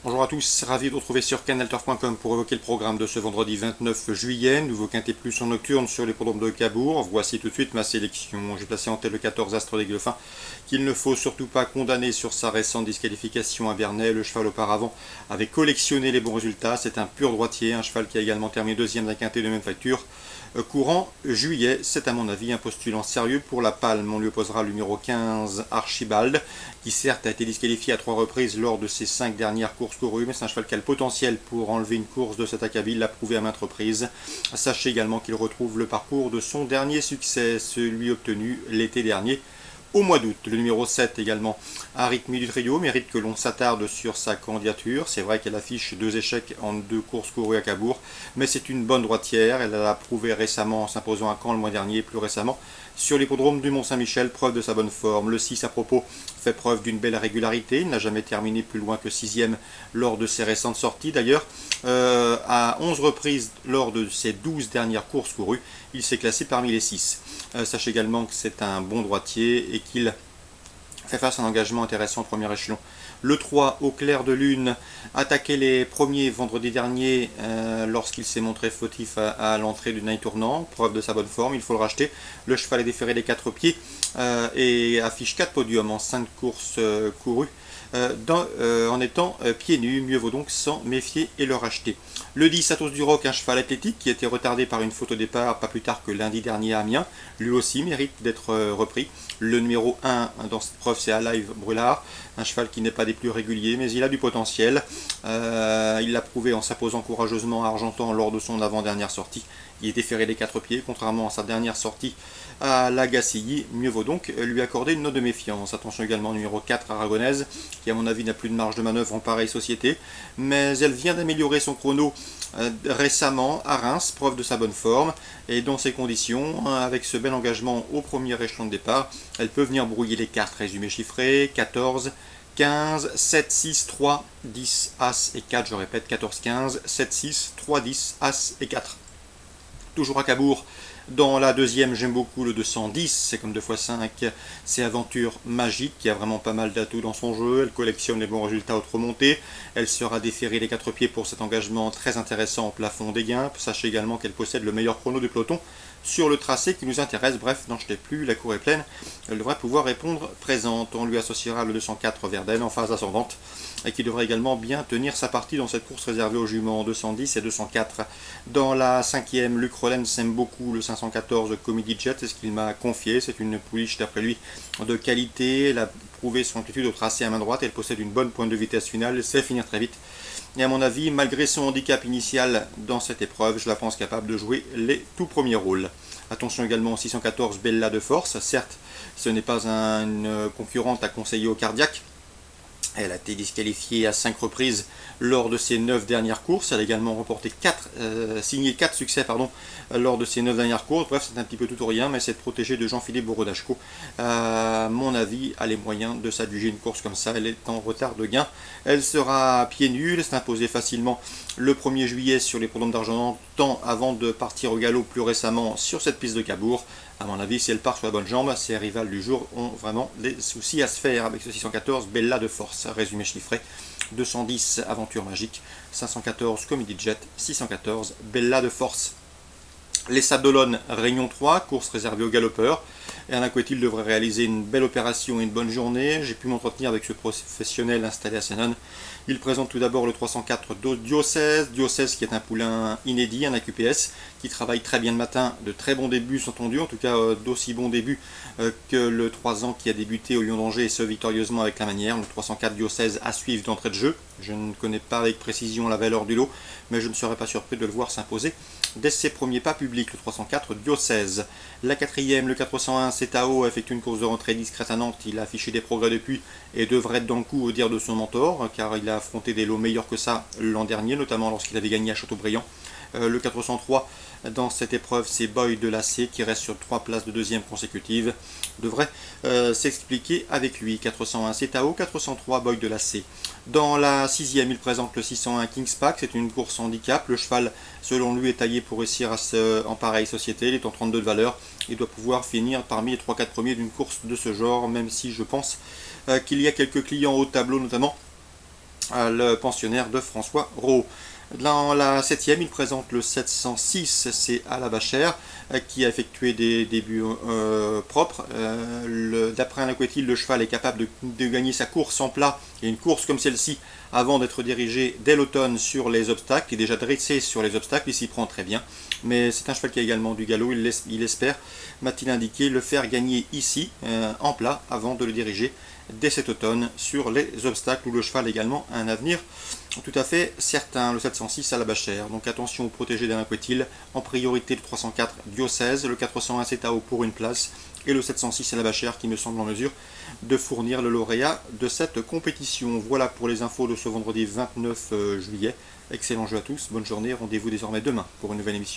Bonjour à tous, ravi de vous retrouver sur canalturf.com pour évoquer le programme de ce vendredi 29 juillet. Nouveau quintet plus en nocturne sur l'hippodrome de Cabourg. Voici tout de suite ma sélection. J'ai placé en tête le 14 Astre des Dauphins, qu'il ne faut surtout pas condamner sur sa récente disqualification à Bernay. Le cheval auparavant avait collectionné les bons résultats. C'est un pur droitier, un cheval qui a également terminé deuxième d'un quintet de même facture. Courant juillet, c'est à mon avis un postulant sérieux pour la palme. On lui opposera le numéro 15 Archibald, qui certes a été disqualifié à 3 reprises lors de ses 5 dernières courses courues, mais c'est un cheval qui a le potentiel pour enlever une course de cet acabit, il l'a prouvé à maintes reprises. Sachez également qu'il retrouve le parcours de son dernier succès, celui obtenu l'été dernier au mois d'août. Le numéro 7 également, Arythmie du trio, mérite que l'on s'attarde sur sa candidature. C'est vrai qu'elle affiche 2 échecs en 2 courses courues à Cabourg, mais c'est une bonne droitière. Elle l'a prouvé récemment en s'imposant à Caen le mois dernier, plus récemment sur l'hippodrome du Mont-Saint-Michel, preuve de sa bonne forme. Le 6 à propos fait preuve d'une belle régularité, il n'a jamais terminé plus loin que 6e lors de ses récentes sorties. D'ailleurs, à 11 reprises lors de ses 12 dernières courses courues, il s'est classé parmi les 6. Sachez également que c'est un bon droitier et qu'il fait face à un engagement intéressant au premier échelon. Le 3, au clair de lune, attaqué les premiers vendredi dernier lorsqu'il s'est montré fautif à l'entrée du Night Tournant, preuve de sa bonne forme, il faut le racheter. Le cheval est déféré des 4 pieds et affiche 4 podiums en 5 courses courues. En étant pieds nus, mieux vaut donc s'en méfier et le racheter. Le 10, Athos du Roc, un cheval athlétique qui a été retardé par une faute au départ pas plus tard que lundi dernier à Amiens, lui aussi mérite d'être repris. Le numéro 1 dans cette preuve, c'est Alive Brulard, un cheval qui n'est pas des plus réguliers, mais il a du potentiel. Il l'a prouvé en s'imposant courageusement à Argentan lors de son avant-dernière sortie. Il est déféré des 4 pieds, contrairement à sa dernière sortie à la Gacilly. Mieux vaut donc lui accorder une note de méfiance. Attention également au numéro 4, Aragonaise, qui à mon avis n'a plus de marge de manœuvre en pareille société, mais elle vient d'améliorer son chrono récemment à Reims, preuve de sa bonne forme, et dans ces conditions, avec ce bel engagement au premier échelon de départ, elle peut venir brouiller les cartes. Résumé chiffré, 14, 15, 7, 6, 3, 10, As et 4, je répète, 14, 15, 7, 6, 3, 10, As et 4. Toujours à Cabourg, dans la deuxième, j'aime beaucoup le 210, c'est comme 2x5, c'est Aventure Magique, qui a vraiment pas mal d'atouts dans son jeu, elle collectionne les bons résultats autres montées, elle sera déférée les 4 pieds pour cet engagement très intéressant au plafond des gains. Sachez également qu'elle possède le meilleur chrono du peloton sur le tracé qui nous intéresse. Bref, n'en jetez plus, la cour est pleine, elle devrait pouvoir répondre présente. On lui associera le 204 Verdun en phase ascendante, et qui devrait également bien tenir sa partie dans cette course réservée aux juments 210 et 204. Dans la cinquième, Luc Rollens aime beaucoup le 514 Comedy Jet, c'est ce qu'il m'a confié. C'est une pouliche d'après lui de qualité, elle a prouvé son amplitude au tracé à main droite, elle possède une bonne pointe de vitesse finale, elle sait finir très vite. Et à mon avis, malgré son handicap initial dans cette épreuve, je la pense capable de jouer les tout premiers rôles. Attention également au 614 Bella de Force, certes ce n'est pas une concurrente à conseiller au cardiaque. Elle a été disqualifiée à 5 reprises lors de ses 9 dernières courses. Elle a également signé 4 succès lors de ses 9 dernières courses. Bref, c'est un petit peu tout ou rien, mais cette protégée de Jean-Philippe Borodachko, à mon avis, a les moyens de s'adjuger une course comme ça. Elle est en retard de gain. Elle sera pieds nus, elle s'est imposée facilement le 1er juillet sur les prolonges d'Argentan avant de partir au galop plus récemment sur cette piste de Cabourg. À mon avis, si elle part sur la bonne jambe, ses rivales du jour ont vraiment des soucis à se faire avec ce 614 Bella de Force. Résumé chiffré, 210 Aventure Magique, 514 Comedy Jet, 614 Bella de Force. Les Sables d'Olonne, Réunion 3, course réservée aux galopeurs. Et Alain Couetil devrait réaliser une belle opération et une bonne journée. J'ai pu m'entretenir avec ce professionnel installé à Sénon. Il présente tout d'abord le 304 Diocèse. Diocèse qui est un poulain inédit, un AQPS, qui travaille très bien le matin, de très bons débuts sont entendus, en tout cas d'aussi bons débuts que le 3 ans qui a débuté au Lion d'Angers et ce victorieusement avec la manière. Le 304 Diocèse à suivre d'entrée de jeu. Je ne connais pas avec précision la valeur du lot, mais je ne serais pas surpris de le voir s'imposer dès ses premiers pas publics. Le 304 Diocèse. La quatrième, le 401 Cetao, effectue une course de rentrée discrète à Nantes. Il a affiché des progrès depuis et devrait être dans le coup au dire de son mentor, car il a affronté des lots meilleurs que ça l'an dernier, notamment lorsqu'il avait gagné à Châteaubriand. Le 403 dans cette épreuve, c'est Boy de Lacé qui reste sur 3 places de deuxième consécutive. Devrait s'expliquer avec lui. 401 Cetao, 403 Boy de Lacé. Dans la sixième, il présente le 601 Kings Pack. C'est une course handicap. Le cheval, selon lui, est taillé pour réussir en pareille société. Il est en 32 de valeur. Il doit pouvoir finir parmi les 3-4 premiers d'une course de ce genre, même si je pense qu'il y a quelques clients au tableau, notamment le pensionnaire de François Rowe. Dans la 7e, il présente le 706, c'est Alabachère, qui a effectué des débuts propres. D'après un aquatil, le cheval est capable de gagner sa course en plat, et une course comme celle-ci, avant d'être dirigé dès l'automne sur les obstacles, il est déjà dressé sur les obstacles, il s'y prend très bien. Mais c'est un cheval qui a également du galop, il espère, m'a-t-il indiqué, le faire gagner ici, en plat, avant de le diriger dès cet automne sur les obstacles, où le cheval a également un avenir tout à fait certain. Le 706 Alabachère. Donc attention aux protégés d'Alain Couetil, en priorité le 304 Diocèse, le 401 Cetao pour une place, et le 706 Alabachère qui me semble en mesure de fournir le lauréat de cette compétition. Voilà pour les infos de ce vendredi 29 juillet. Excellent jeu à tous, bonne journée, rendez-vous désormais demain pour une nouvelle émission.